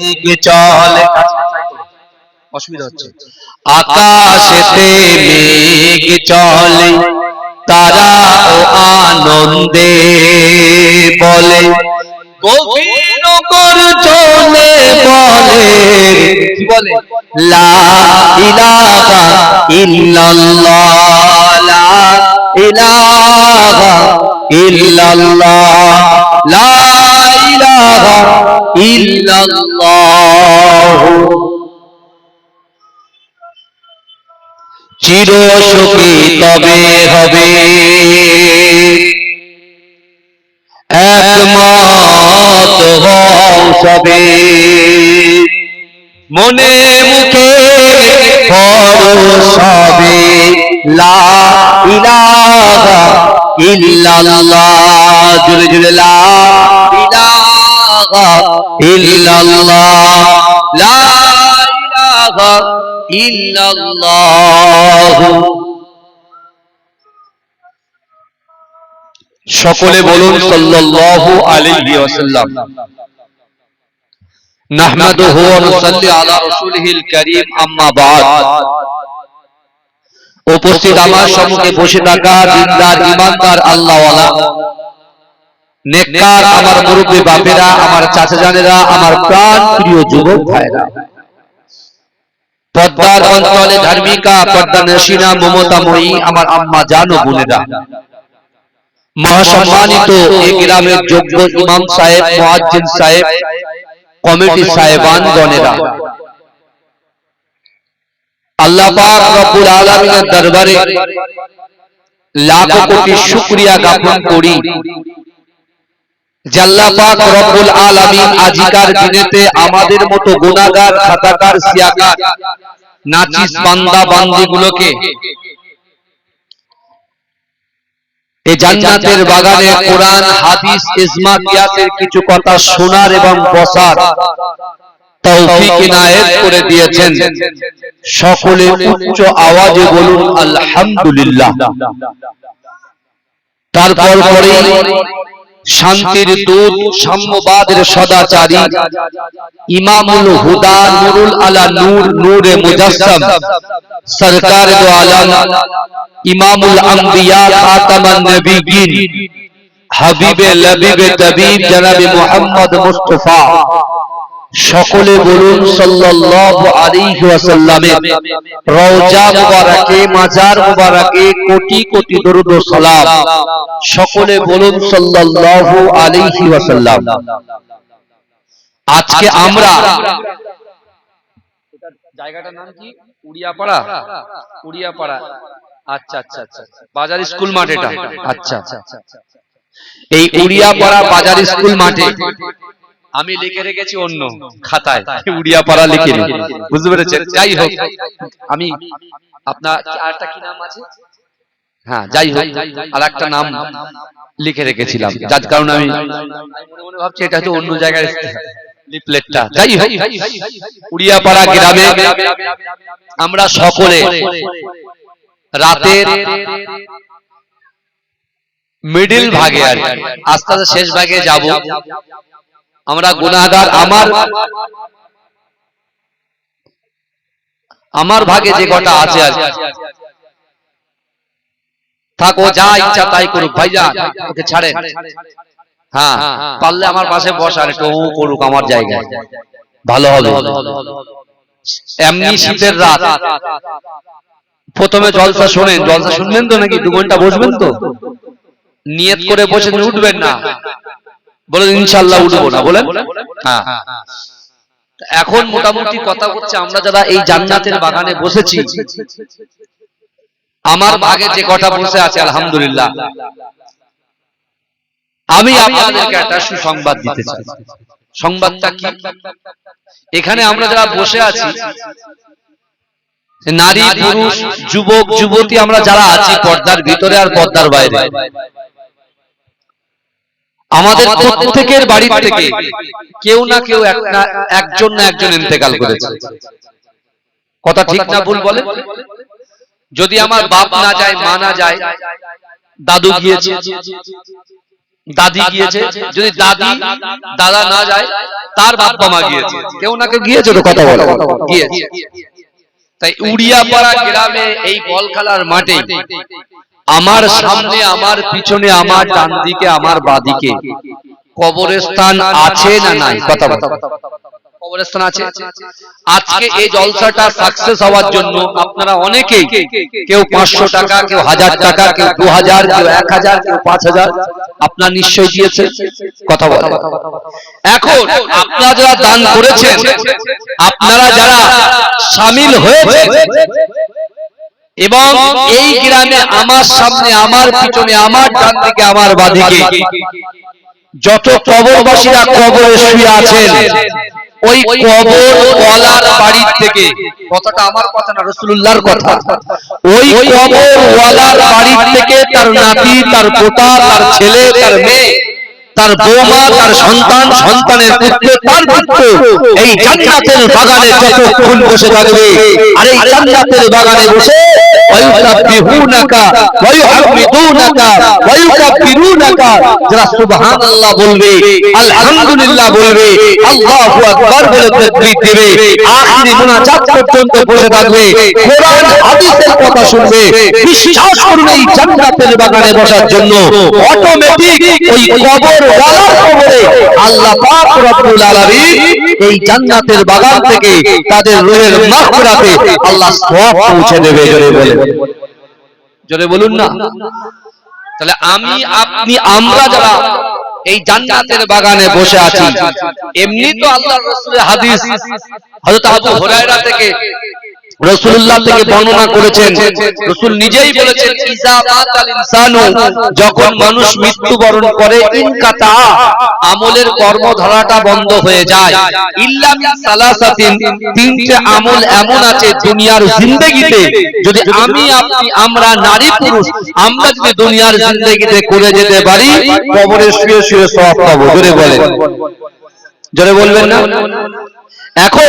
মেঘ চলে, অসুবিধা হচ্ছে, আকাশেতে মেঘ চলে তারা ও আনন্দে বলে, গভীর গর্জনে বলে, কি বলে, লা ইলাহা ইল্লাল্লাহ, লা ইলাহা ইল্লাল্লাহ, লা ইলাহা ইল্লাল্লাহ। চির সুখী তবে হবে একমত হও সবে, মনে মুখে পরশবে, লা ইলাহা ইল্লাল্লাহ, জোরে জোরে লা ইলাহা ইল্লাল্লাহ, লা ইলাহা ইল্লাল্লাহ। সকলে বলুন সাল্লাল্লাহু আলাইহি ওয়াসাল্লাম। নাহমাদুহু ওয়া নুসাল্লি আলা রাসূলিহিল কারীম, আম্মা বা'দ। উপস্থিত আমার সম্মুখে বসে থাকা দিনদার ঈমানদার আল্লাহওয়ালা নেককার আমার মুরব্বি বাপেরা, আমার চাচা জানেরা, আমার প্রাণ প্রিয় যুবক ভাইরা, পদ্মার অঞ্চলে ধার্মিকা পদ্মা নসীনা মমতাময়ী আমার আম্মা জান ও বোনেরা, মহাসম্মানিত এই গ্রামের যোগ্য ইমাম সাহেব, মুয়াজ্জিন সাহেব, কমিটি সাহেবান গণেরা, আল্লাহ পাক রব্বুল আলামিনের দরবারে লাখ কোটি শুকরিয়া জ্ঞাপন করি যে আল্লাহ পাক রব্বুল আলামিন আজিকার দিনেতে আমাদের মতো গুনাহগার, খাতাকার, সিয়াকার, নাচিস বান্দা বান্দিগুলোকে এই জান্নাতের বাগানে কোরআন, হাদিস, ইজমা, কিয়াসের কিছু কথা শোনার এবং বসার তৌফিক ইনায়েত করে দিয়েছেন। সকলে উচ্চ আওয়াজে বলুন আলহামদুলিল্লাহ। তারপর পরেই শান্তির দূত, সাম্যবাদের সদাচারী, ইমামুল হুদা, নুরুল আলা নূর, নূরে মুজাসসাম, সরকার দো আলম, ইমামুল আম্বিয়া, খাতামান নবিয়্যিন, হাবিবে লবিবে তবিব জনাবে মুহাম্মদ মুস্তাফা, সকলে বলুন সাল্লাল্লাহু আলাইহি ওয়াসাল্লামের রওজা মুবারকে, মাজার মুবারকে কোটি কোটি দরুদ ও সালাম। সকলে বলুন সাল্লাল্লাহু আলাইহি ওয়াসাল্লাম। আজকে আমরা, জায়গাটার নাম কি? উড়িয়াপাড়া, উড়িয়াপাড়া, আচ্ছা আচ্ছা আচ্ছা, বাজার স্কুল মাঠ এটা, আচ্ছা এই উড়িয়াপাড়া বাজার স্কুল মাঠে আমি লিখে রেখেছি অন্য খাতায়, উড়িয়াপাড়া লিখে নি, বুঝতে পেরেছেন? যাই হোক, আমি আপনার আরেকটা কি নাম আছে, হ্যাঁ যাই হোক আর একটা নাম লিখে রেখেছিলাম, যার কারণে আমি মনে মনে ভাবছি এটা হয়তো অন্য জায়গায় লিফলেটটা। যাই হোক, উড়িয়াপাড়া গ্রামে আমরা সকলে রাতের মিডল ভাগে আর আস্তে আস্তে শেষ ভাগে যাব। আমরা গুনাহগার, আমার ভাগে যে কটা আছে আর থাকো, যা ইচ্ছা তাই করুক, ভাইজান ওকে ছাড়েন। হ্যাঁ, পারলে আমার পাশে বস আর একটু করুক আমার জায়গায়, ভালো হবে। এমনি শীতের রাত, প্রথমে জলসা শোনেন, জলসা শুনবেন তো নাকি? 2 ঘন্টা বসবেন তো? নিয়ত করে বসে উঠবেন না, বলেন ইনশাআল্লাহ উঠবো না, বলেন। হ্যাঁ, এখন মোটামুটি কথা হচ্ছে আমরা যারা এই জান্নাতের বাগানে বসেছি, আমার ভাগে যে কটা বসে আছে আলহামদুলিল্লাহ, আমি আপনাদেরকে একটা সুসংবাদ দিতে চাই। সংবাদটা কি? এখানে আমরা যারা বসে আছি, নারী, পুরুষ, যুবক, যুবতী, আমরা যারা আছি পর্দার ভিতরে আর পর্দার বাইরে, আমাদের প্রত্যেকের বাড়ি থেকে কেউ না কেউ একজন না একজন ইন্তেকাল করেছে। কথা ঠিক না ভুল বলেন? যদি আমার বাপ না যায়, মা না যায়, দাদু গিয়েছে, দাদি গিয়েছে, যদি দাদি দাদা না যায় তার বাবা মা গিয়েছে, কেউ নাকি গিয়েছে তো কথা বলো গিয়েছে। তাই উড়িয়াপাড়া গ্রামে এই বল খেলার মাঠে আমার সামনে আমার পিছনে আমার ডান দিকে আমার বাঁদিকে কবরস্থান আছে না নাই? কথা বলো। কবরস্থান আছে। আজকে এই জলসাটা সাকসেস হওয়ার জন্য আপনারা অনেকেই, কেউ 500 টাকা, কেউ 1000 টাকা, কেউ 2000, কেউ 1000, কেউ 5000 আপনারা নিশ্চয়ই দিয়েছেন। কথা বলো। এখন আপনারা যারা দান করেছেন, আপনারা যারা শামিল হয়েছেন এবং এই গ্রামে আমার সামনে আমার পিছনে আমার ডান দিকে আমার বাঁদিকে যত কবরবাসীরা কবরে শুয়ে আছেন, ওই কবর ওয়ালার বাড়ি থেকে, কথাটা আমার কথা না, রাসূলুল্লাহর কথা, ওই কবর ওয়ালার বাড়ি থেকে তার নাতি, তার পোতা, তার ছেলে, তার মেয়ে, তার বৌমা, তার সন্তান, সন্তানের পুত্র, তার পুত্র এই জান্নাতের বাগানে যতক্ষণ বসে থাকবে, আর এই জান্নাতের বাগানে বসে ওয়ায়ুসাব্বিহুনাকা ওয়ায়ুহামিদুনাকা ওয়ায়ুকাব্বিরুনাকা, যারা সুবহানাল্লাহ বলবে, আলহামদুলিল্লাহ বলবে, আল্লাহু আকবার বলে তাকবীর দিবে, আখিরি মুনাজাত পর্যন্ত বসে থাকবে, কোরআন হাদিসের কথা শুনবে, বিশ্বাস করুন এই জান্নাতের বাগানে বসার জন্য অটোমেটিক ওই কবর ওয়ালার কবরে আল্লাহ পাক রব্বুল আলামিন এই জান্নাতের বাগান থেকে তাদের রূহের মাগফিরাতে আল্লাহ সওয়াব পৌঁছে দেবে। জোরে বলুন না। তাহলে আমি আপনি আমরা যারা এই জান্নাতের বাগানে বসে আছি, এমনি তো আল্লাহর রাসূলের হাদিস হযরত আবু হুরায়রা থেকে রাসূলুল্লাহ থেকে বর্ণনা করেছেন, রাসূল নিজেই বলেছেন, ইজা মাতাল ইনসানু, যখন মানুষ মৃত্যুবরণ করে, ইনকাতা, আমলের কর্মধারাটা বন্ধ হয়ে যায়, ইল্লা মিন সালাসাতিন, তিনটে আমল এমন আছে দুনিয়ার জিন্দেগিতে যদি আমি আপনি আমরা নারী পুরুষ আমরা যদি দুনিয়ার জিন্দেগিতে করে যেতে পারি, কবরে শুয়ে শুয়ে সওয়াব পাবো। জোরে বলেন, জোরে বলবেন না। এখন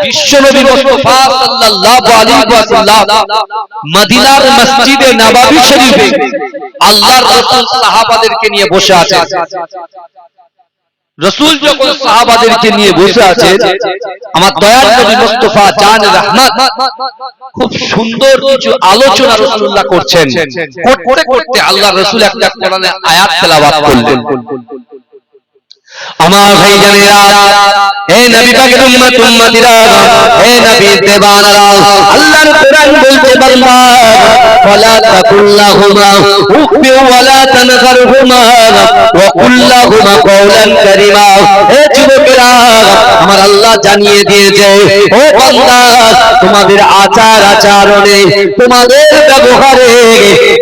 বিশ্বনবী মুস্তাফা সাল্লাল্লাহু আলাইহি ওয়াসাল্লাম মদিনার মসজিদে নববী শরীফে আল্লাহর রাসূল সাহাবাদেরকে নিয়ে বসে আছেন। রাসূল যখন সাহাবাদেরকে নিয়ে বসে আছেন, আমার দয়াল নবী মুস্তাফা জান রহমত খুব সুন্দর কিছু আলোচনা রাসূলুল্লাহ করছেন। করতে করতে আল্লাহর রাসূল একটা কোরআনের আয়াত তেলাওয়াত করলেন। আমার ভাইজানেরা, হে নবী পাকের উম্মত উম্মতিরা, হে নবীর দেবানেরা, আল্লাহর কোরআন বলতে বান্দা, ওয়ালা তাকুল্লাহুমা উফি ওয়ালা তানহারহুমা ওয়া কুল্লাহুমা কওলান কারীমা। হে যুবকেরা, আমার আল্লাহ জানিয়ে দিয়েছে, ও বান্দা, তোমাদের আচার আচরণে, তোমাদের ব্যবহারে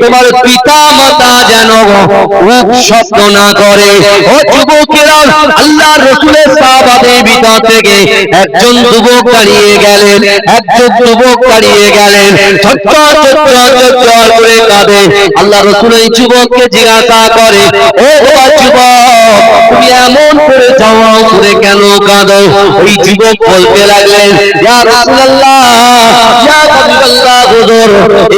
তোমার পিতা মাতা যেন উফ শব্দ না করে। ও যুবকেরা, আল্লাহর রাসূলের সাহাবাদের ভিতর থেকে একজন যুবক দাঁড়িয়ে গেলেন, ঝরঝর করে কাঁদে। আল্লাহর রাসূল এই যুবককে জিজ্ঞাসা করে, ও যুবক, তুমি এমন করে যাওয়া করে কেন কাঁদো? ওই যুবক বলতে লাগলেন, ইয়া রাসূলুল্লাহ, ইয়া হাবিবাল্লাহ, হুজুর,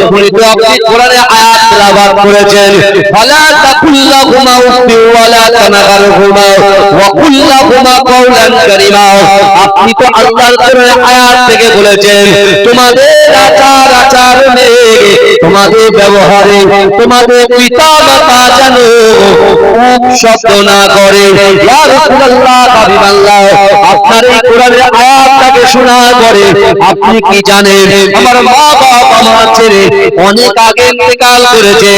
এখনই তো আপনি কোরআনে আয়াত তেলাওয়াত করেছেন, ফালা তাকুল্লাহুমা উফি ওয়ালা তানহারহুমা ওয়া কুল্লাহুমা কওলান কারীমা। আপনি তো আল্লাহর কোরআনের আয়াত থেকে বলেছেন, তোমাদের আচার আচরণে, তোমাদের ব্যবহারে তোমাদের পিতা মাতা যেন শব্দ না করে। ইয়া রাসূলুল্লাহ, হাবিবাল্লাহ, আপনার এই কোরআনের আয়াতটাকে শোনার পরে আপনি কি জানেন, আমার মা বাবা আমার ছেড়ে অনেক আগে ইন্তেকাল করেছে।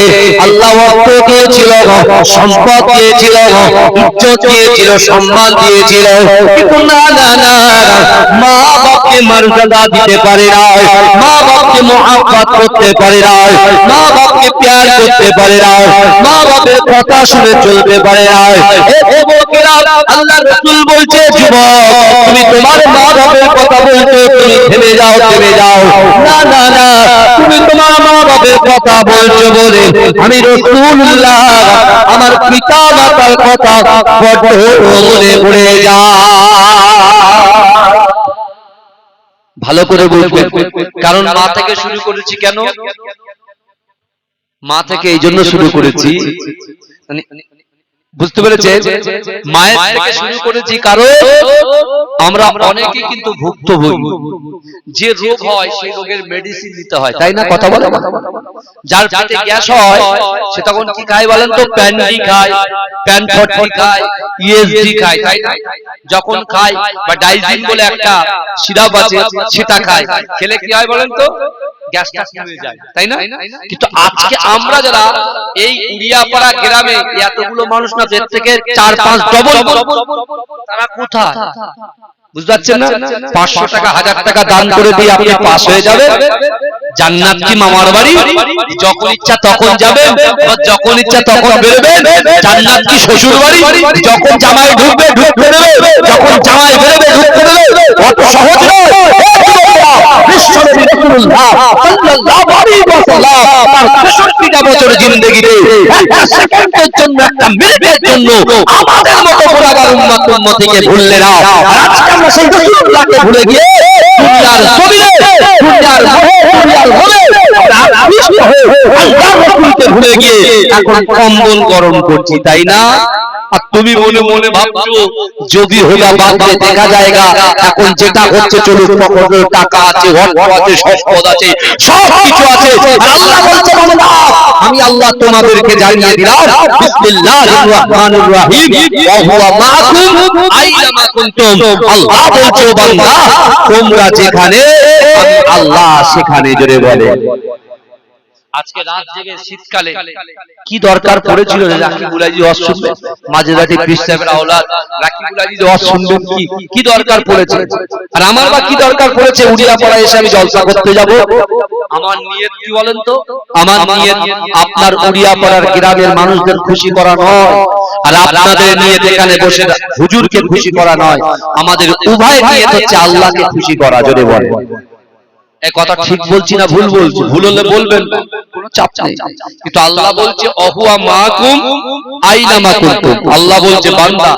আল্লাহ অর্থ দিয়েছিল, সম্পদ দিয়েছিল, ইজ্জত দিয়েছিল, সম্মান দিয়েছিল, কিন্তু না না না, মা বাবাকে মর্যাদা দিতে পারে না, মা বাবাকে মুহাব্বত করতে পারে না, মা বাবাকে প্যার করতে পারে না, মা বাবার কথা শুনে চলতে পারে না। এ যুবকেরা, আল্লাহর রাসূল বলছে, যুবক, তুমি তোমার মা বাবার কথা বলছো, তুমি থেমে যাও, থেমে যাও। না না না, তুমি তোমার মা বাবার কথা বলছো বলে আমি রাসূলুল্লাহ আমার পিতা মাতার কথা বড় মনে পড়ে যায়। ভালো করে বুঝবেন, কারণ মা থেকে শুরু করেছি। কেন মা থেকে? এই জন্য শুরু করেছি, বুঝতে পেরেছে? মায়ের থেকে শুরু করেছি, কারণ আমরা অনেকেই কিন্তু ভুক্তভোগী। যে রোগ হয় সেই রোগের মেডিসিন নিতে হয়, তাই না? কথা বলে, যার পেটে গ্যাস হয় সে তখন কি খায় বলেন তো? প্যান্ডি খায়, প্যানফর্টি খায়, ইএসডি খায়, তাই না? যখন খায় বা ডাইজিন বলে একটা সিরাপ আছে সেটা খায়, খেলে কি হয় বলেন তো? গ্যাসটা কমে যায়, তাই না? কিন্তু আজকে আমরা যারা এই উড়িয়াপাড়া গ্রামে, এতগুলো মানুষ না, এর থেকে 4-5 ডবল, তারা কোথায়? বুঝতে পারছেন না? 500 টাকা 1000 টাকা দান করে দিয়ে আপনি পাস হয়ে যাবেন। জান্নাত কি মামার বাড়ি? যখন ইচ্ছা তখন যাবেন, যখন ইচ্ছা তখন বেরোবেন। জান্নাত কি শ্বশুর বাড়ি? যখন জামাই ঢুকবে ঢুকতে দেবে, যখন জামাই বেরোবে ঢুকতে দেবে। অত সহজ নয়। বিশ্বনবী রাসূলুল্লাহ সাল্লাল্লাহু আলাইহি ওয়াসাল্লাম তার ৬৩টা বছর জিন্দেগিতে একটা সেকেন্ডের জন্য, একটা মিনিটের জন্য আমাদের মতো গোলাগার উম্মতকে ভুললেন না। আর আজকে আমরা সেই রাসূলুল্লাহকে ভুলে গিয়ে দুনিয়ার জমিনে, দুনিয়ার মনে আল্লাহর রাসূলকে ভুলে গিয়ে এখন কম্বল গরম করছি, তাই না? আর তুমি মনে মনে ভাবছো যদি হোগা বাঁধবে দেখা যায়গা। এখন যেটা হচ্ছে চলুক, পকেটে টাকা আছে, অর্থ আছে, সম্পদ আছে, সব কিছু আছে। আর আল্লাহ বলছে বান্দা, আমি আল্লাহ তোমাদেরকে জানিয়ে দিলাম বিসমিল্লাহির রহমানির রহিম, ওয়া হুয়া মাআকুম আইনামা কুনতুম। আল্লাহ বলছে বান্দা, তোমরা যেখানে, আমি আল্লাহ সেখানে। জোরে বলে। আজকে রাত জেগে শীতকালে কি দরকার পড়েছিল যে রাকিব উলাইজি ওয়াজ শুনবে? মাঝরাতে পীর সাহেবের আওলাদ রাকিব উলাইজি ওয়াজ শুনবেন, কি দরকার পড়েছে? আর আমার বা কি দরকার পড়েছে উড়িয়াপাড়া এসে আমি জলসা করতে যাব? আমার নিয়ত কি বলেন তো? আমার নিয়ত আপনার উড়িয়াপাড়ার গ্রামের মানুষদের খুশি করা নয়, আর আপনাদের নিয়ত এখানে বসে হুজুরকে খুশি করা নয়। আমাদের উভয় নিয়ত হচ্ছে আল্লাহকে খুশি করা। জোরে বলেন। এই কথা ঠিক বলছি না ভুল বলছি? ভুল হলে বলবেন, কোনো চাপ নেই। কিন্তু আল্লাহ বলছে অহুয়া মাকুম আইনামা কুনতুম। আল্লাহ বলছে বান্দা,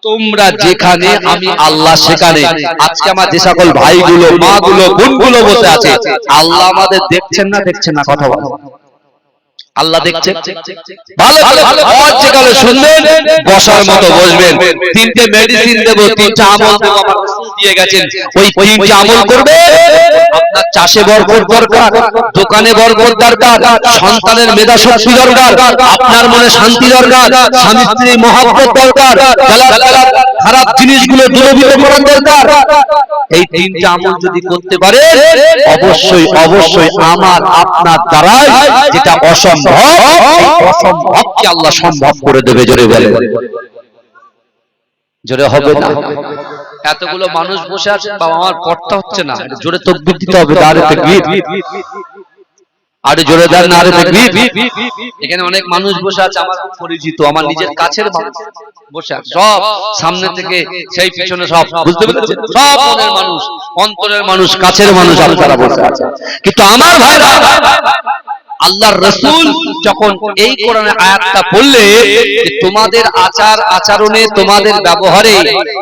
তোমরা যেখানে, আমি আল্লাহ সেখানে। আজকে আমার যে সকল ভাইগুলো, মাগুলো, বোনগুলো বসে আছে, আল্লাহ আমাদের দেখছেন না? দেখছেন না? কথা বলো। আল্লাহ দেখছেন। ভালো ভালো আওয়াজ যেখানে শুনবেন বসার মতো বসবেন। 3টে মেডিসিন দেব, 3টা আমল দেব, আমার রাসূল দিয়ে গেছেন। ওই 3টে আমল করবে, আপনার চাষে বরকত দরকার, দোকানে বরকত দরকার, সন্তানের মেধা শক্তি দরকার, আপনার মনে শান্তি দরকার, স্বামী স্ত্রীর মহব্বত দরকার, খারাপ জিনিসগুলো দূরীভূত করার দরকার। এই 3টে আমল যদি করতে পারে, অবশ্যই অবশ্যই আমার আপনার দ্বারাই যেটা অসম্ভব, অসম্ভবকে আল্লাহ সম্ভব করে দেবে। জোরে বলে। জোরে হবে না? এতগুলো মানুষ বসে আছেন, বাবা আমার পড়তে হচ্ছে না, জোরে তাকবীর দিতে হবে। আরে তাকবীর, আরে জোরে দেন না, আরে তাকবীর। এখানে অনেক মানুষ বসে আছে আমার পরিচিত, আমার নিজের কাছের মানুষ বসে আছে, সব সামনে থেকে সেই পিছনে সব, বুঝতে পেরেছেন? সব মনের মানুষ, অন্তরের মানুষ, কাছের মানুষ আপনারা বসে আছে। কিন্তু আমার ভাইরা, আল্লাহর রাসূল যখন এই কোরআনের আয়াতটা পড়লে যে তোমাদের আচার আচরণে, তোমাদের ব্যবহারে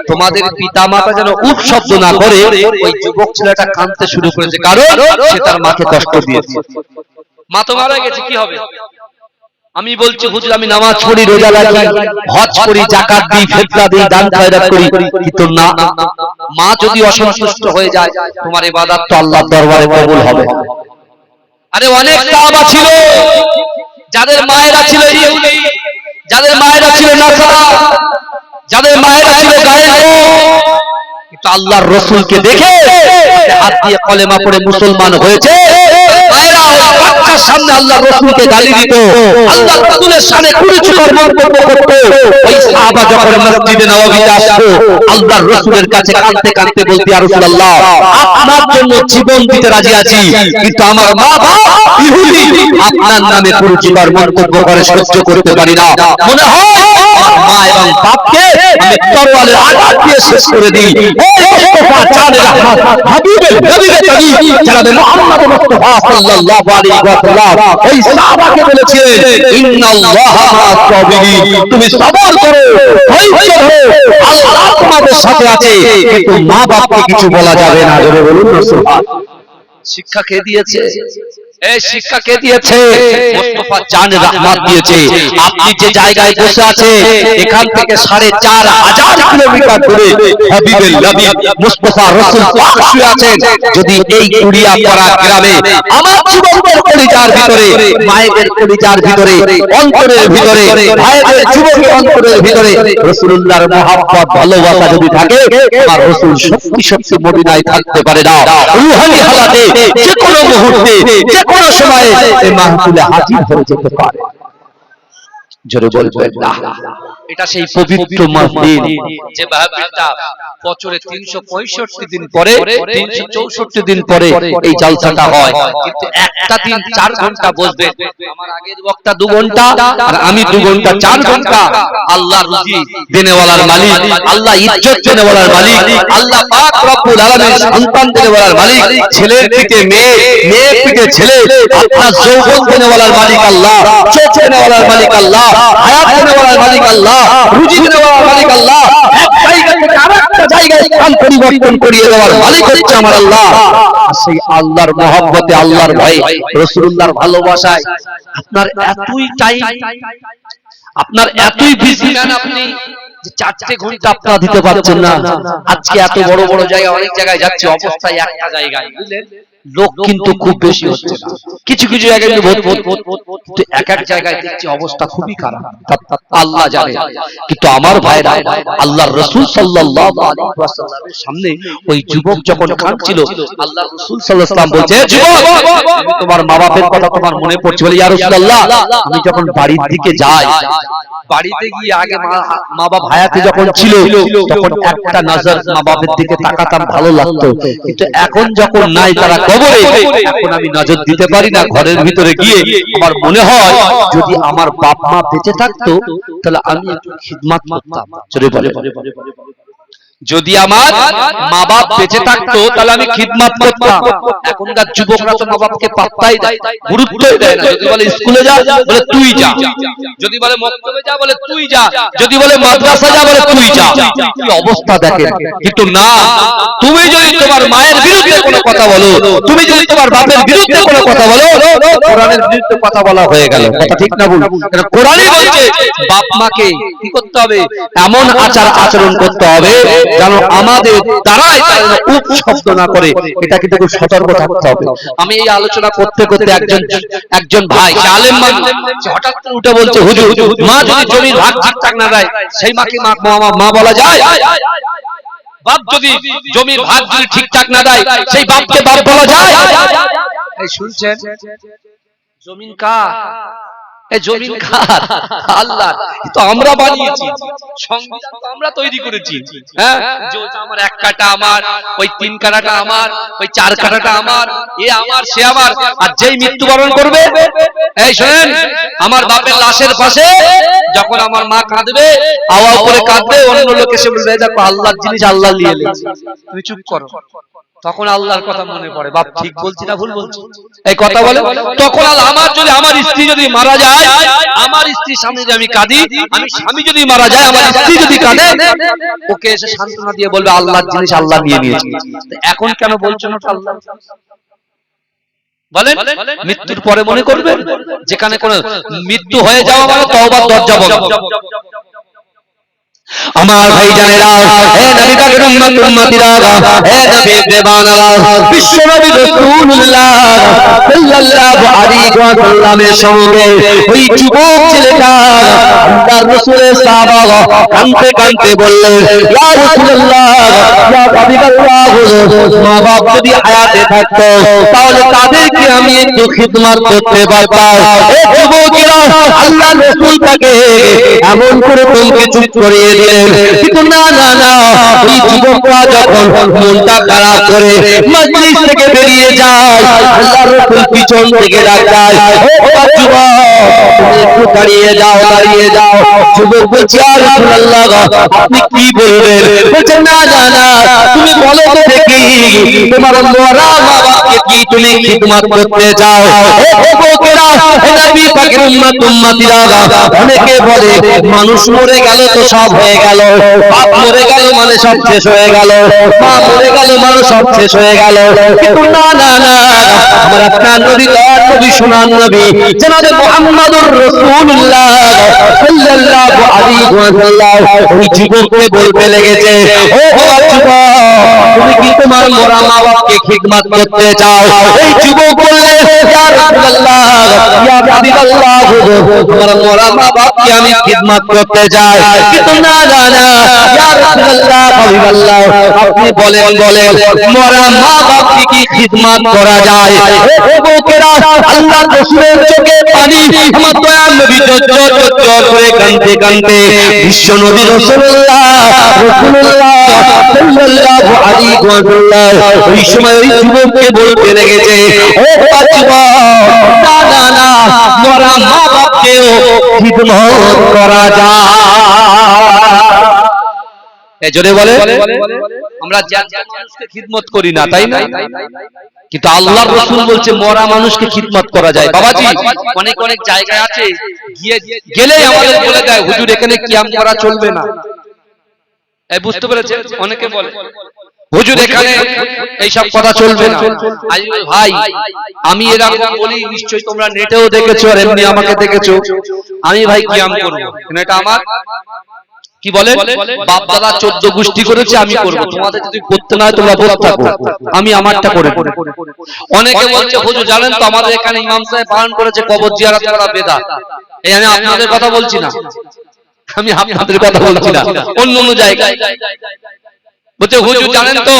তোমাদের পিতামাতা যেন উপ শব্দ না করে, ওই যুবক ছেলেটা কাঁদতে শুরু করেছে, কারণ সে তার মাকে কষ্ট দিয়েছে। মা তো মারা গেছে, কি হবে? আমি বলছি হুজুর আমি নামাজ পড়ি, রোজা রাখি, হজ করি, যাকাত দিই, ফিতরা দিই, দান খয়রাত করি, কিন্তু না, মা যদি অসন্তুষ্ট হয়ে যায়, তোমার ইবাদত তো আল্লাহর দরবারে কবুল হবে না। আরে অনেক সাহাবা ছিল যাদের মায়েরা ছিল ইহুদি, যাদের মায়েরা ছিল নাসারা, যাদের মায়েরা ছিল গায়ের লোক, কিন্তু আল্লাহর রাসূলকে দেখে হাত দিয়ে কলেমা পড়ে মুসলমান হয়েছে। মায়েরা ওই বাচ্চার সামনে আল্লাহর রাসূলকে গালি দিত, আল্লাহর রাসূলের শানে কুরুচিকর মন্তব্য করত। ওই সাহাবা যখন মসজিদে নববীতে আসতো, আল্লাহর রাসূলের কাছে কাঁদতে কাঁদতে বলতে, ইয়া রাসূলুল্লাহ, আপনার জন্য জীবন দিতে রাজি আছি, কিন্তু আমার মা বাবা ইহুদি, আপনার নামে কুরুচিকর মন্তব্য করে সহ্য করতে পারি না। মনে হয় আমার মা এবং বাপকে আমি তরোয়ালের আঘাত দিয়ে শেষ করে দিই। মুস্তাফা জানে রহমত, হাবিবে নবীবে তাবি জনাবে মুহাম্মদ মুস্তাফা সাল্লাল্লাহু আলাইহি ওয়াসাল্লাম ওই সাহাবাকে বলেছিলেন, ইন্নাল্লাহা মা'আস সাবিরিন, তুমি সবর করো, ধৈর্য ধরো, আল্লাহ তোমাদের সাথে আছে। কিন্তু মা বাপকে কিছু বলা যাবে না। জোরে বলুন না সুবহান। শিক্ষা কে দিয়েছে? এই শিক্ষা কে দিয়েছে? মুস্তাফা জান রহমত দিয়েছে। আপনি যে জায়গায় বসে আছে এখান থেকে ৪৫০০ কিলোমিটার দূরে হাবিবে নবী মুস্তাফা রাসূল পাক শুয়ে আছেন। যদি এই কুড়িয়াপাড়া গ্রামে আমার যুবকদের কলিজার ভিতরে, মায়েদের কলিজার ভিতরে, অন্তরের ভিতরে, ভাইদের যুবকের অন্তরের ভিতরে রাসূলুল্লাহর মহব্বত ভালোবাসা যদি থাকে, আমার রাসূল সত্যি সত্যি মদিনায় থাকতে পারে না। রূহানি হালাতে যে কোনো মুহূর্তে, যে কোনো সময়ে এই মাহফিলে হাজির হয়ে যেতে পারে। জোরে বলবেন না। এটা সেই পবিত্র মাহফিল যে মাহফিলটা বছরে ৩৬৫ দিন পরে, ৩৬৪ দিন পরে এই জালসাটা হয়। কিন্তু একটা দিন ৪ ঘন্টা বসবেন। আমার আগের বক্তা 2 ঘন্টা আর আমি 2 ঘন্টা, 4 ঘন্টা। আল্লাহ রুজি দেনেওয়ালার মালিক, আল্লাহ ইজ্জত দেনেওয়ালার মালিক, আল্লাহ পাক রব্বুল আলামিন সন্তান দেনেওয়ালার মালিক, ছেলের থেকে মেয়ে, মেয়ের থেকে ছেলে, আপনার যৌবন দেনেওয়ালার মালিক আল্লাহ, চোখ দেনেওয়ালার মালিক আল্লাহ, হায়াত দেনেওয়ালার মালিক আল্লাহ, রুজি দেনেওয়ালার মালিক আল্লাহ, এক জায়গা থেকে আরেকটা জায়গায় স্থান পরিবর্তন করিয়ে দেওয়ার মালিক হচ্ছে আমার আল্লাহ। সেই আল্লাহর মহব্বতে, আল্লাহর ভয়ে, রাসূলুল্লাহর ভালোবাসায় আপনার এতই টাইম, আপনার এতই বিজি নেন আপনি যে 4টে ঘন্টা আপনারা দিতে পারছেন না। আজকে এত বড় বড় জায়গায়, অনেক জায়গায় যাচ্ছে, অবস্থায় একটা জায়গায়, বুঝলেন, লোক কিন্তু খুব বেশি হচ্ছে না। কিছু কিছু জায়গায় কিন্তু এক এক জায়গায় দেখছি অবস্থা খুবই খারাপ, আল্লাহ জানে। কিন্তু আমার ভাইরা, আল্লাহর রাসূল সাল্লাল্লাহু আলাইহি ওয়াসাল্লামের সামনে ওই যুবক যখন কাঁদছিল, আল্লাহর রাসূল সাল্লাল্লাহু আলাইহি ওয়াসাল্লাম বলছে, যুবক, তোমার মা বাপের কথা তোমার মনে পড়ছে? বলে, ইয়া রাসূলুল্লাহ, আমি যখন বাড়ির দিকে যাই, বাড়িতে গিয়ে আগে মা বাপ হায়াতে যখন ছিল তখন একটা নজর মা বাপের দিকে তাকাতাম, ভালো লাগতো। কিন্তু এখন যখন নাই, তারা কবরে, এখন আমি নজর দিতে পারি না। ঘরের ভিতরে গিয়ে আমার মনে হয় যদি আমার বাপ মা বেঁচে থাকতো তাহলে আমি একটু খিদমত করতাম। চলে বলে, যদি আমার মা বাপ বেঁচে থাকতো তাহলে আমি খিদমত করতাম। এখনকার যুবকরা তো মা বাপকে পাত্তাই দেয়, গুরুত্বই দেয় না। যদি বলে স্কুলে যা, বলে তুই যা। যদি বলে মক্তবে যা, বলে তুই যা। যদি বলে মাদ্রাসা যা, বলে তুই যা। কি অবস্থা দেখেন। কিন্তু না, তুমি যদি তোমার মায়ের বিরুদ্ধে কোনো কথা বলো, তুমি যদি তোমার বাপের বিরুদ্ধে কোনো কথা বলো, কোরআনের বিরুদ্ধে কথা বলা হয়ে গেল। কথা ঠিক না ভুল? কোরআনই বলছে বাপ মাকে কি করতে হবে? এমন আচার আচরণ করতে হবে যেন আমাদের দ্বারাই উপ শব্দ না করে। এটা কিন্তু খুব সতর্ক থাকতে হবে। আমি এই আলোচনা করতে করতে একজন ভাই আলেম মানুষ হঠাৎ করে উঠে বলছে, হুজুর, মা যদি জমির ভাগ ঠিকঠাক না দেয়, সেই মাকে মা বলা যায়? বাপ যদি জমির ভাগ যদি ঠিকঠাক না দেয়, সেই বাপকে বাপ বলা যায়? এই শুনছেন, জমিন কার? এই জমিন কার? আল্লাহ। তো আমরা বানিয়েছি, সংবিধান তো আমরা তৈরি করেছি। হ্যাঁ, যে আমার 1 কাঠা আমার, ওই 3 কাঠাটা আমার, ওই 4 কাঠাটা আমার, এ আমার, সে আমার। আর যেই মৃত্যুবরণ করবে, এই শুনেন, আমার বাপের লাশের পাশে যখন আমার মা কাঁদবে, আওয়াজ করে কাঁদবে, অন্য লোক এসে বলবে, দেখো আল্লাহর জিনিস আল্লাহ নিয়ে এলেছে, তুমি চুপ করো। তখন আল্লাহর কথা মনে পড়ে, বাপ ঠিক বলছি না ভুল বলছি? এই কথা বলে। তখন আমার যদি, আমার স্ত্রী যদি মারা যায়, আমার স্ত্রীর সামনে যদি আমি কাঁদি, আমি স্বামী যদি মারা যায়, আমার স্ত্রী যদি কাঁদে, ওকে এসে সান্ত্বনা দিয়ে বলবে আল্লাহর জিনিস আল্লাহ নিয়ে নিয়েছে। এখন কেন বলছেন ওটা আল্লাহ? বলেন, মৃত্যুর পরে মনে করবেন? যেখানে কোন মৃত্যু হয়ে যাওয়া মানে তওবার দরজা বন্ধ। আমার ভাই জানেরা, হে নবী পাকের উম্মতিরা, হে নবী দেবানারা, বিশ্ব নবী রাসূলুল্লাহ সাল্লাল্লাহু আলাইহি ওয়াসাল্লামের সঙ্গে ওই যুবক ছেলেটা আল্লাহর রাসূলের সাহাবা কাঁদতে কাঁদতে বললেন, ইয়া রাসূলুল্লাহ, ইয়া হাবিবাল্লাহ, মা বাপ যদি হায়াতে থাকতো তাহলে তাদেরকে আমি একটু খিদমত করতে পারতাম। হে যুবকেরা, আল্লাহর রাসূল তাকে এমন করে তোমকে চুপ করিয়ে দিলেন। কিন্তু না না না, ওই যুবকরা যখন মনটা খারাপ করে মজলিস থেকে বেরিয়ে যায়, আল্লাহর রাসূল পিছন থেকে ডাকায়, ও যুবক, তুমি একটু দাঁড়িয়ে যাও, দাঁড়িয়ে যাও। যুবক বলছে, ইয়া রাসূলুল্লাহ, আপনি কি বলবেন? বলছে, না না না, তুমি বলো তো দেখি তোমার মরা বাবাকে বাপকে কি তুমি খিদমত করতে চাও? ও যুবকেরা, হে নবী পাকের উম্মত উম্মতিরা, অনেকে বলে মানুষ মরে গেল তো সব হয়ে গেল, বাপ মরে গেল মানে সব শেষ হয়ে গেল, মা মরে গেল মানে সব শেষ হয়ে গেল। কিন্তু না না না, আমার আপনার নবী দয়ার নবী সোনার নবী জনাবে মুহাম্মদুর রাসূলুল্লাহ সাল্লাল্লাহু আলাইহি ওয়াসাল্লাম ওই যুবককে বলতে লেগেছে, ও যুবক, তুমি কি তোমার মরা মা বাপকে খিদমত করতে চাও? এই যুবক বললে, ইয়া রাসূলুল্লাহ, ইয়া হাবিবাল্লাহ, আমার মরা মা বাপকে আমি খিদমত করতে চাই। কিন্তু না না না, ইয়া রাসূলুল্লাহ, হাবিবাল্লাহ, আপনি বলেন মরা মা বাপকে কি খিদমত করা যায়? ও যুবকেরা, আল্লাহর রাসূলের চোখে পানি, আমার দয়ার নবী জোর করে কাঁদতে কাঁদতে বিশ্ব নবী রাসূলুল্লাহ সাল্লাল্লাহু আলাইহি ওয়াসাল্লাম ওই সময় ওই যুবককে বলতে লেগেছে, ও যুবক, না না না, মরা মা বাপকেও খিদমত করা যায়। জোরে বলে, আমরা মানুষকে খিদমত করি না, তাই না? কিন্তু আল্লাহর রাসূল বলছে মরা মানুষকে খিদমত করা যায়। বাবাজি, অনেক অনেক জায়গায় আছে গেলেই আমাদের বলে দেয়, হুজুর এখানে কিয়াম করা চলবে না। এই বুঝতে পেরেছেন? অনেকে বলে হুজুর এখানে এইসব কথা চলবে না। ভাই, আমি এরকম বলি, নিশ্চয়ই তোমরা নেটেও দেখেছো আর এমনি আমাকে দেখেছো। আমি ভাই কিয়াম করব, এটা আমার কি বলে বাপ দাদা 14 গোষ্ঠী করেছে, আমি করব। তোমাদের যদি করতে না হয় তোমরা বসে থাকো, আমি আমারটা করে দেব। অনেকে বলছে হুজুর জানেন তো আমাদের এখানে ইমাম সাহেব বারণ করেছে কবর জিয়ারত করা বেদাত। এই আমি আপনাদের কথা বলছি না, আমি আপনাদের কথা বলছি না, অন্য অন্য জায়গায় বলছে হুজুর জানেন তো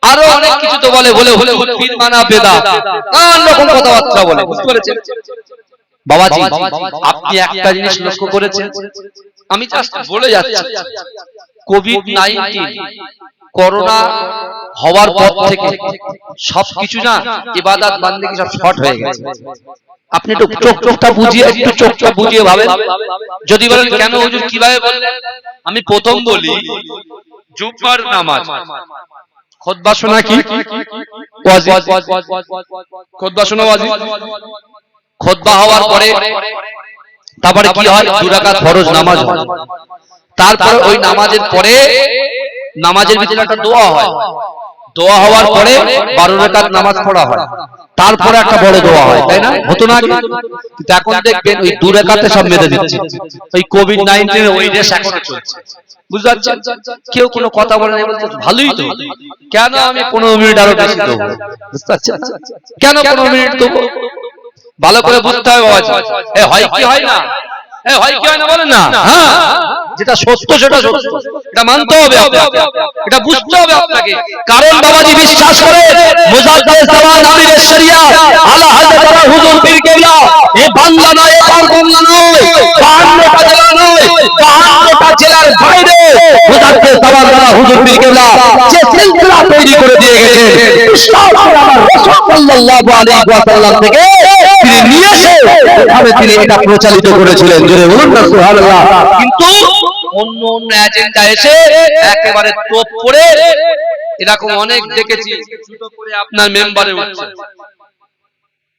আরো অনেক কিছু তো বলে হুজুর পীর মানা বেদাত, নানান রকম কথাবার্তা বলে। বুঝতে পেরেছেন বাবাজি? আপনি একটা জিনিস লক্ষ্য করেছেন, আমি জাস্ট বলে যাচ্ছি, কোভিড-19 করোনা হওয়ার পর থেকে সবকিছু না ইবাদত বান্দেগি সব শর্ট হয়ে গেছে। আপনি একটু চোখটা বুঝিয়ে ভাবেন। যদি বলেন কেন হুজুর কিভাবে বললেন, আমি প্রথম বলি জুমার নামাজ খুতবা শোনা কি ওয়াজিব, খুতবা শোনা ওয়াজিব। খুতবা হওয়ার পরে তারপরে কি হয়, 2 রাকাত ফরজ নামাজ হয়। তারপরে ওই নামাজের পরে নামাজের ভিতরে একটা দোয়া হয়, দোয়া হওয়ার পরে 12 রাকাত নামাজ পড়া হয়, তারপরে একটা বড় দোয়া হয়, তাই না? হতো না আগে? কিন্তু এখন দেখবেন ওই 2 রাকাতে সব মেরে দিচ্ছে। ওই কোভিড-19 এর ওই রেশ এখনো চলছে। বুঝতে পারছেন? কেউ কোনো কথা বলে না, বলছে ভালোই তো, কেন আমি 15 মিনিট আরো বেশি দেবো? বুঝতে পারছেন? কেন 15 মিনিট দেবো? ভালো করে বুঝতে হবে বাবা। হয় কি হয় না, হয় কি হয় না বলেন না? হ্যাঁ, যেটা সত্য সেটা সত্য, এটা মানতে হবে আপনাকে, এটা বুঝতে হবে আপনাকে। কারণ বাবাজি বিশ্বাস করে মুজাদ্দেদ জামান আমিরের শরিয়া আলা হযরত হুজুর পীর কেবলা, এই বাংলা নয়, এই বাংলা নয়, 52টা জেলা নয়, 52টা জেলার বাইরে মুজাদ্দেদ জামান আলা হুজুর পীর কেবলা যে সিলসিলা তৈরি করে দিয়ে গেছেন, বিশ্বাস করে আমার রাসূল সাল্লাল্লাহু আলাইহি ওয়াসাল্লাম থেকে তিনি নিয়ে এসে এভাবে তিনি এটা প্রচারিত করেছিলেন। জোরে বলুন না সুবহানাল্লাহ। কিন্তু অন্য অন্য এজেন্ডা এসে একেবারে টপ করে, এরকম অনেক দেখেছি, ছোট করে আপনার মেম্বারে উঠছে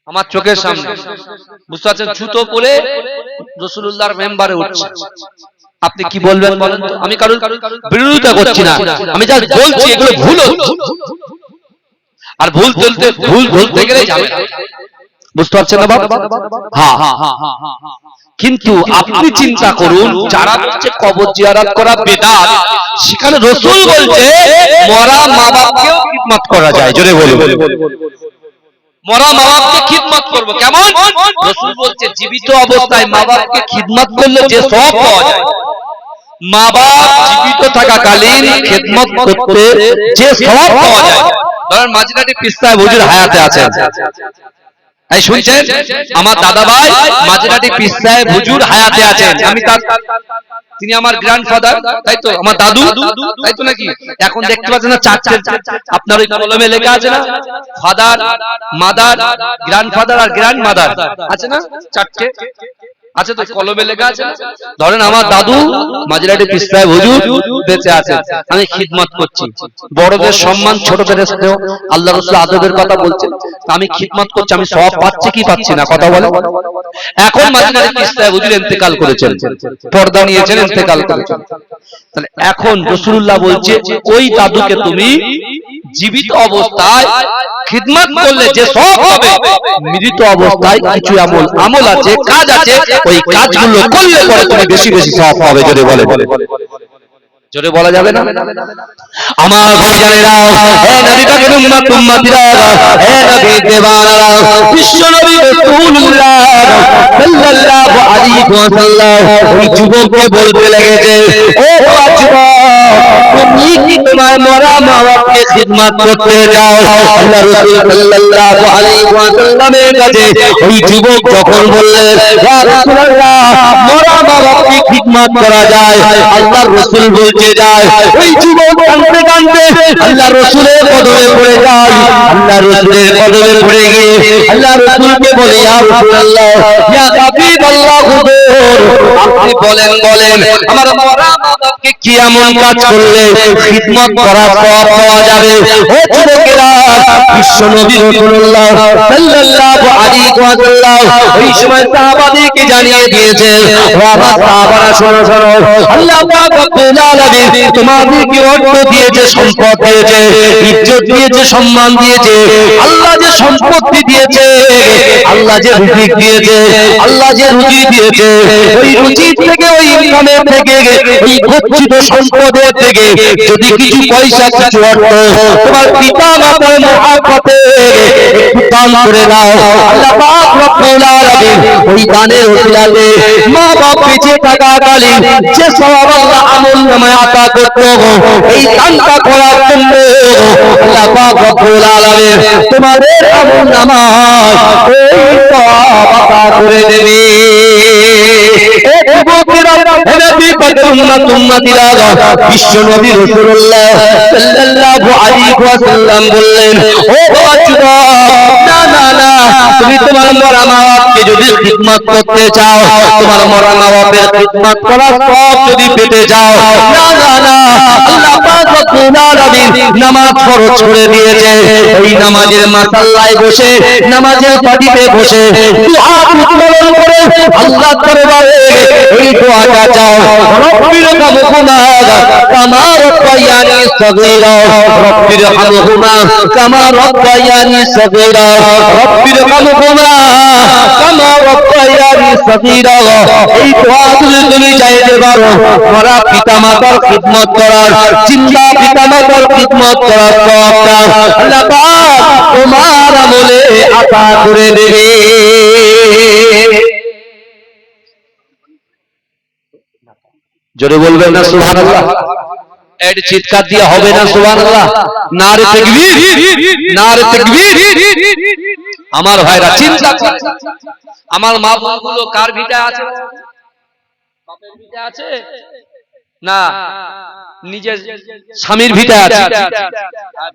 আমার চোখের সামনে। বুঝতে পারছেন? ছুতো করে রাসূলুল্লাহর মেম্বারে উঠছে। আপনি কি বলবেন বলেন তো? আমি কারণ বিরোধিতা করছি না, আমি যা বলছি এগুলো ভুল হচ্ছে, আর ভুল বলতে গেলে যাবে। বুঝতে পারছেন না বাবা? হ্যাঁ, কিন্তু আপনি চিন্তা করুন, যারা বলছে কবর জিয়ারত করা বেদাত, সেখানে রাসূল বলছে মরা মা বাপকেও খিদমত করা যায়। জোরে বলুন, মরা মা বাপকে খিদমত করব কেমন? রাসূল বলছে জীবিত অবস্থায় মা বাপকে খিদমত করলে যে সওয়াব পাওয়া যায়, মা বাপ জীবিত থাকাকালীন খিদমত করতে যে সওয়াব পাওয়া যায়। ধরেন মাঝরাতে পিস্তায় হুজুর হায়াতে আছেন, এই শুনছেন, আমার দাদা ভাই মাঝরাতে পিস্তায় হুজুর হায়াতে আছেন, আমি তার, তিনি আমার গ্র্যান্ডফাদার, তাই তো? আমার দাদু, তাই তো নাকি? এখন দেখতে পাচ্ছেন না চারটে, আপনার ওই কলমে লেখা আছে না, ফাদার, মাদার, গ্র্যান্ডফাদার আর গ্র্যান্ডমাদার আছে না, চারটে। আচ্ছা তো কলমে লেখা আছে, ধরেন আমার দাদু মাঝরাটি পিস্তায় হুজুর বেঁচে আছে, আমি খিদমত করছি, বড়দের সম্মান ছোটদের স্নেহ আল্লাহ রাসূল আদবের কথা বলছেন, আমি খিদমত করছি, আমি সওয়াব পাচ্ছি কি পাচ্ছি না, কথা বলে। এখন মাঝরাটি পিস্তায় হুজুর ইন্তেকাল করেছেন, পর্দা নিয়েছেন, ইন্তেকাল করেছেন, তাহলে এখন রাসূলুল্লাহ বলছে ওই দাদুকে তুমি জীবিত অবস্থায় খিদমত করলে যে সওয়াব হবে, মৃত অবস্থায় কিছু আমল আছে, কাজ আছে, ওই কাজগুলো করলে পরে তুমি বেশি বেশি সওয়াব পাবে। জোরে বলে, জোরে বলা যাবে না? আমার ভাইজানেরা, হে নবী পাকের উম্মত উম্মতিরা, হে নবী দেওয়ানারা, বিশ্ব নবী রাসূলুল্লাহ সাল্লাল্লাহু আলাইহি ওয়াসাল্লাম ওই যুবককে বলতে লেগেছে, ও যুবক, তুমি কি তোমার মরা মা বাবাকে খিদমত করতে যাও? আল্লাহ রাসূল সাল্লাল্লাহু আলাইহি ওয়াসাল্লামের কাছে ওই যুবক যখন বললেন, ইয়া রাসূলুল্লাহ, মরা মা বাবাকে খিদমত করা যায়? আল্লাহর রাসূল বলতে যায়, ওই যুবক কাঁদতে কাঁদতে আল্লাহ রাসূলের কদমে পড়ে যায়, আল্লাহ রাসূলের কদমে পড়ে গিয়ে আল্লাহ রাসূলকে বলে, ইয়া রাসূলুল্লাহ, ইয়া হাবিবাল্লাহ, আপনি বলেন আমার মরা মা বাবাকে কি এমন কাজ করলে খিদমত করার সওয়াব পাওয়া যাবে? ও যুবকেরা, বিশ্ব নবী রাসূলুল্লাহ সাল্লাল্লাহু আলাইহি ওয়াসাল্লাম ওই সময় সাহাবাদেরকে জানিয়ে দিয়েছেন, ও আমার সাহাবারা শোনো শোনো, আল্লাহ পাক রব্বুল আলামিন তোমাদেরকে অর্থ দিয়েছে, সম্পদ দিয়েছে, ইজ্জত দিয়েছে, সম্মান দিয়েছে, আল্লাহ যে সম্পত্তি দিয়েছে, আল্লাহ যে রিজিক দিয়েছে, আল্লাহ যে রুজি দিয়েছে, ওই রুজি থেকে, ওই ইনকামের থেকে, ওই গচ্ছিত সম্পদের থেকে যদি কিছু পয়সা, কিছু অর্থ তোমার পিতা মাতার মহব্বতে একটু দান করে দাও, আল্লাহ পাক রব্বুল আলামিন ওই দানের ওসিলাতে মা বাপ বেঁচে থাকাকালীন যে সওয়াব আল্লাহ আমলনামায় আতা করত, এই দানটা করার জন্য আল্লাহ পাক রব্বুল আলামিন তোমাদের আমলনামায় ওই সওয়াব আতা করে দেবে। বিশ্ব নবী রাসূলুল্লাহ সাল্লাল্লাহু আলাইহি ওয়াসাল্লাম বললেন, ও যুবক, না না না, তুমি তোমার মরা মা বাবাকে যদি খিদমত করতে চাও, তোমার মরা মা বাবার খিদমত করার সওয়াব যদি পেতে চাও, না না না, আল্লাহ পাক রব্বুল আলামিন নামাজ ফরজ করে দিয়েছে, ওই নামাজের মাসাল্লায় বসে, নামাজের পাটিতে বসে দুআ উচ্চারণ করে আল্লাহ দরবারে এই দোয়াটা চাও, রব্বির হামহুমা কামা রাব্বায়ানি সগীরা, রব্বির হামহুমা কামা রাব্বায়ানি সগীরা, রব্বির হামহুমা কামা রাব্বায়ানি সগীরা। এই দোয়া তুমি চাইতে পারো, মরা পিতামাতার খিদমত করার, জিন্দা পিতামাতার খিদমত করার সওয়াবটা আল্লাহ পাক তোমার আমলে আতা করে দেবে। জোরে বলবেন না সুবহানাল্লাহ? এর চিৎকার দিয়ে হবে না সুবহানাল্লাহ? নারে তাকবীর, নারে তাকবীর। আমার ভাইরা চিন্তা করে, আমার মা বোনগুলো কার ভিটায় আছে? বাপের ভিটায় আছে না নিজের স্বামীর ভিটায় আছে?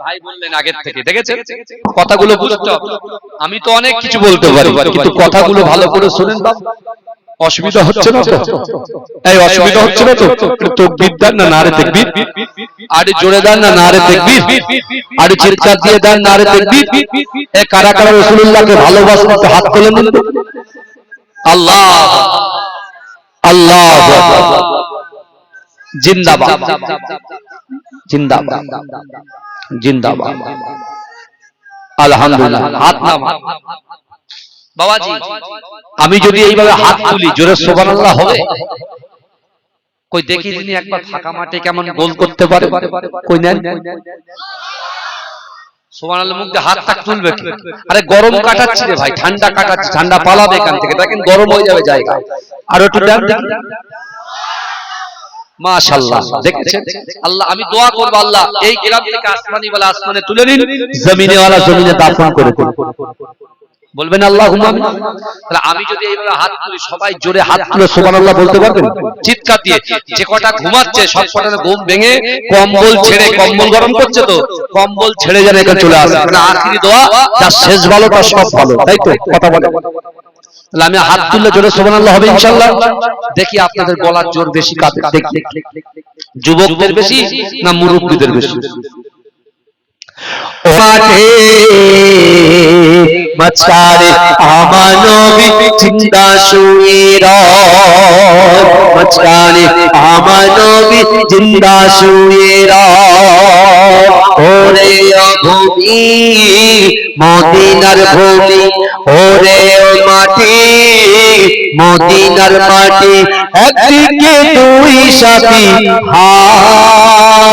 ভাই বললেন আগের থেকে, দেখেছেন কথাগুলো বুঝতে হবে। আমি তো অনেক কিছু বলতে পারি, কিন্তু কথাগুলো ভালো করে শুনেন বাবা। অসুবিধা হচ্ছে না তো? এই অসুবিধা হচ্ছে না তো? তাকবীর দেন না নারে তাকবীর, আরে জোরে দেন না নারে তাকবীর, আরে চিৎকার দিয়ে দেন নারে তাকবীর। এ কারা কারা রাসূলুল্লাহকে ভালোবাসেন তো হাত তুলে দিন। আল্লাহ আল্লাহু আকবার, জিন্দাবাদ জিন্দাবাদ জিন্দাবাদ, আলহামদুলিল্লাহ। হাত নামান বাবাজি, আমি যদি এইভাবে হাত তুলি জোরে সুবহানাল্লাহ হবে? কই দেখি যিনি একবার ফাঁকা মাঠে কেমন গোল করতে পারে, কই নেন সুবহানাল্লাহ, মুখ দিয়ে হাত তাক তুলবে। আরে গরম কাটাচ্ছি রে ভাই, ঠান্ডা কাটাচ্ছি, ঠান্ডা পালাবে এখান থেকে, দেখেন গরম হয়ে যাবে জায়গা। আর একটু দেন দেখি, মাশাআল্লাহ, দেখেছেন? আল্লাহ, আমি দোয়া করব আল্লাহ এই গ্রাম থেকে আসমানি ওয়ালা আসমানে তুলে নিন, জমিনে ওয়ালা জমিনে দাফন করে দিন। বলবেন আল্লাহুম্মা আমিন। তাহলে আমি যদি এইভাবে হাত তুলি, সবাই জোরে হাত তুলে সুবহানাল্লাহ বলতে পারবেন চিৎকার দিয়ে? যে কটা ঘুমাচ্ছে সব কটা ঘুম ভেঙে কম্বল ছেড়ে, কম্বল গরম করছে তো কম্বল ছেড়ে যেন এখানে চলে আসে। মানে আখিরি দোয়া, যার শেষ ভালো তার সব ভালো, তাই তো? কথা বলে। তাহলে আমি হাত তুললে জোরে সুবহানাল্লাহ হবে ইনশাআল্লাহ। দেখি আপনাদের গলার জোর বেশি কাদের, দেখি যুবকদের বেশি না মুরব্বীদের বেশি? মাঠে মাঝখানে আমার নবী জিন্দা শুয়ে রয়, মাঝখানে আমার নবী জিন্দা শুয়ে রয়। ওরে ভূমি মদিনার ভূমি, ওরে মাটি মদিনার মাটি, একদিকে দুই সাথী হায়,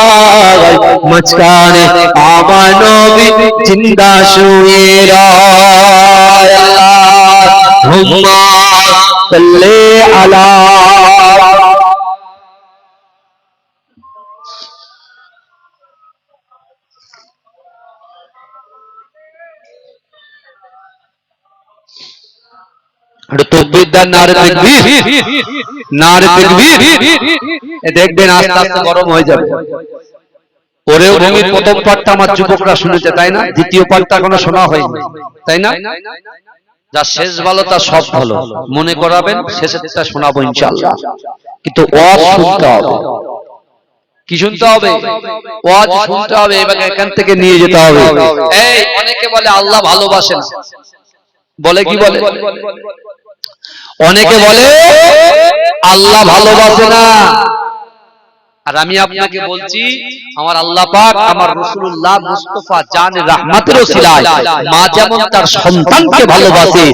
মাঝখানে আমার নবী জিন্দা শুয়ে রয়। আল্লাহুম্মা সাল্লি আলা। দেখবেন আস্তে আস্তে গরম হয়ে যাবে। ওরেও ভূমির প্রথম পাঠটা আমার যুবকরা শুনেছে, তাই না? দ্বিতীয় পাঠটা এখনো শোনা হয়নি, তাই না? যা শেষ ভালো তার সব ভালো, মনে করাবেন শেষেরটা শোনাবো ইনশাআল্লাহ। কিন্তু ওয়াজ শুনতে হবে। কি শুনতে হবে? ওয়াজ শুনতে হবে। এবার এখান থেকে নিয়ে যেতে হবে। এই অনেকে বলে আল্লাহ ভালোবাসে না, বলে কি বলে? অনেকে বলে আল্লাহ ভালোবাসে না। আর আমি আপনাকে বলছি, আমার আল্লাহ পাক আমার রাসূলুল্লাহ মুস্তাফা জান রাহমাতের ওসিলায় মা যেমন তার সন্তানকে ভালোবাসে,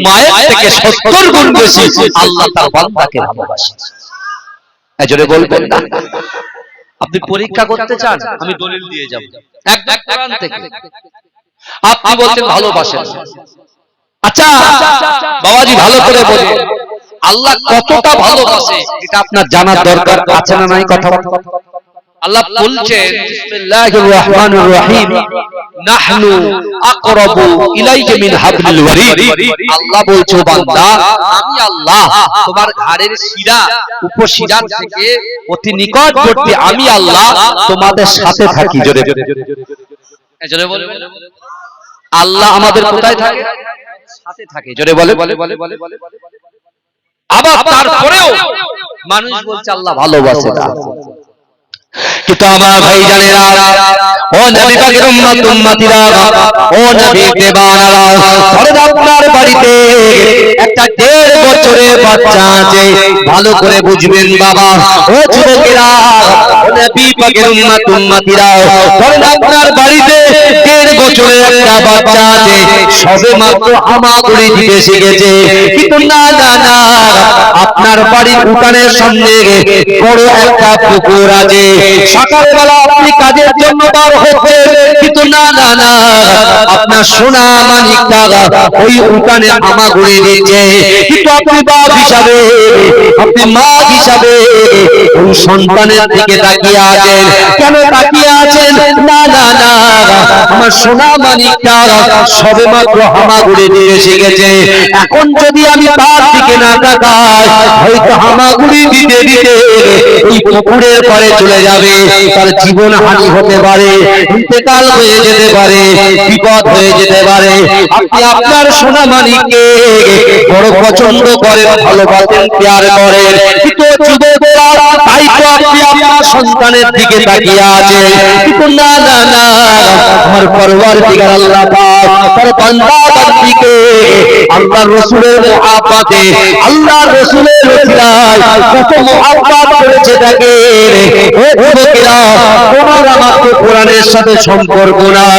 মায়ের থেকে 70 গুণ বেশি আল্লাহ তার বান্দাকে ভালোবাসে। এজন্য বলবেন না। আপনি পরীক্ষা করতে চান, আমি দলিল দিয়ে যাব একদম কোরআন থেকে। আপনি বলছেন ভালোবাসেন, আচ্ছা বাবাজি ভালো করে বলুন আল্লাহ কতটা ভালোবাসে, এটা আপনার জানার দরকার আছে না নাই? কথা আল্লাহ বলছেন বিসমিল্লাহির রহমানির রহিম, নাহনু আকরাবু ইলাইকা মিন হাবলিল ওয়ারিদ। আল্লাহ বলছে বান্দা, আমি আল্লাহ তোমার ঘাড়ের শিরা উপশিরা থেকে অতি নিকটবর্তী, আমি আল্লাহ তোমাদের সাথে থাকি। জোরে জোরে বলবেন। আল্লাহ আমাদের কোথায় থাকে? সাথে থাকে। জোরে বলে। আবার তারপরেও মানুষ বলছে আল্লাহ ভালোবাসে না। কিন্তু আমার ভাই জানেরা, ও নবী পাকের উম্মত উম্মতিরা, ও নবী দেবানারা, ধরেন আপনার বাড়িতে একটা 1.5 বছরের বাচ্চা আছে, ভালো করে বুঝবেন বাবা। ও যুবকেরা, ও নবী পাকের উম্মত উম্মতিরা, ধরেন আপনার বাড়িতে 1.5 বছরের একটা বাচ্চা আছে, সবে মাত্র হামাগুড়ি দিতে শিখেছে। কিন্তু না না না, আপনার বাড়ির উঠানের সামনে বড় একটা পুকুর আছে, সকালবেলা আপনি কাজের জন্য বার হচ্ছেন, কিন্তু না না না, আপনার সোনা মানিকটা ওই উঠানে হামাগুড়ি দিচ্ছে। কিন্তু আপনি বাপ হিসাবে, আপনি মা হিসাবে ওই সন্তানের দিকে তাকিয়ে আছেন। কেন তাকিয়ে আছেন? না না না, আমার সোনা মানিকটা সবে মাত্র হামাগুড়ি দিয়ে শিখেছে। এখন যদি আমি তার দিকে না তাকাই, হয়তো হামাগুড়ি দিতে দিতে এই পুকুরের পাড়ে চলে যাবে, তার জীবন হানি হতে পারে, ইন্তেকাল হয়ে যেতে পারে, বিপদ হয়ে যেতে পারে। আপনি আপনার সোনা মানিককে বড় পছন্দ করেন, ভালোবাসেন, প্যার করেন, কিন্তু যুবকেরা তাই তো আপনি আপনার সন্তানের দিকে তাকিয়ে আছেন। কিন্তু না না না, আমার পরওয়ারদিগার আল্লাহ পাক তার বান্দা বান্দীকে আল্লাহর রাসূলের মুহাব্বতে, আল্লাহর রাসূলের ওসিলায় কত মুহাব্বত করেছে তাকে। ও যুবকেরা, তোমার আমার তো কোরআনের সাথে সম্পর্ক নাই,